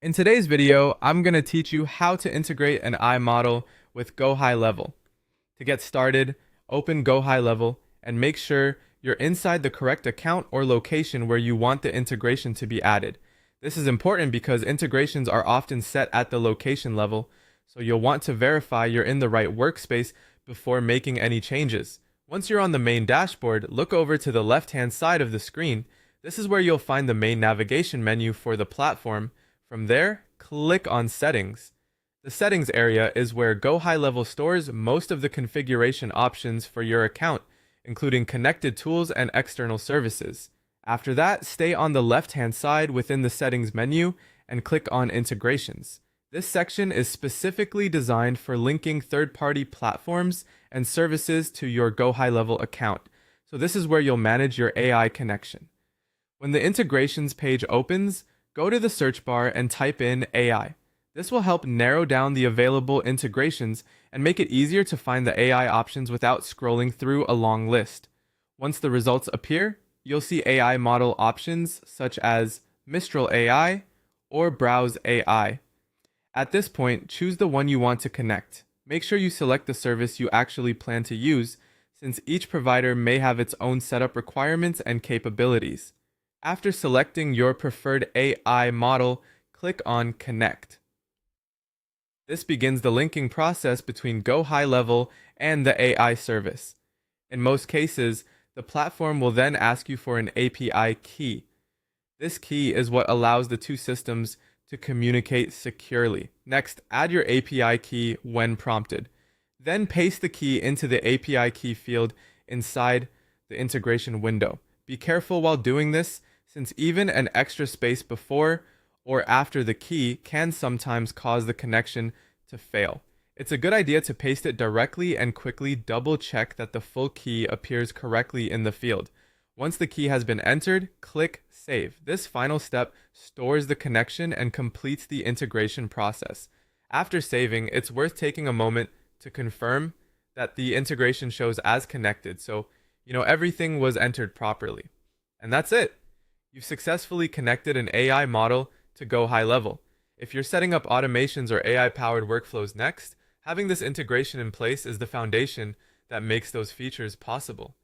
In today's video, I'm going to teach you how to integrate an AI model with Gohighlevel. To get started, open Gohighlevel and make sure you're inside the correct account or location where you want the integration to be added. This is important because integrations are often set at the location level, so you'll want to verify you're in the right workspace before making any changes. Once you're on the main dashboard, look over to the left-hand side of the screen. This is where you'll find the main navigation menu for the platform. From there, click on Settings. The Settings area is where Gohighlevel stores most of the configuration options for your account, including connected tools and external services. After that, stay on the left-hand side within the Settings menu and click on Integrations. This section is specifically designed for linking third-party platforms and services to your Gohighlevel account, so this is where you'll manage your AI connection. When the Integrations page opens, go to the search bar and type in AI. This will help narrow down the available integrations and make it easier to find the AI options without scrolling through a long list. Once the results appear, you'll see AI model options such as Mistral AI or Browse AI. At this point, choose the one you want to connect. Make sure you select the service you actually plan to use, since each provider may have its own setup requirements and capabilities. After selecting your preferred AI model, click on Connect. This begins the linking process between Gohighlevel and the AI service. In most cases, the platform will then ask you for an API key. This key is what allows the two systems to communicate securely. Next, add your API key when prompted. Then paste the key into the API key field inside the integration window. Be careful while doing this, since even an extra space before or after the key can sometimes cause the connection to fail. It's a good idea to paste it directly and quickly double check that the full key appears correctly in the field. Once the key has been entered, click Save. This final step stores the connection and completes the integration process. After saving, it's worth taking a moment to confirm that the integration shows as connected, so everything was entered properly. And that's it. You've successfully connected an AI model to Gohighlevel. If you're setting up automations or AI-powered workflows next, having this integration in place is the foundation that makes those features possible.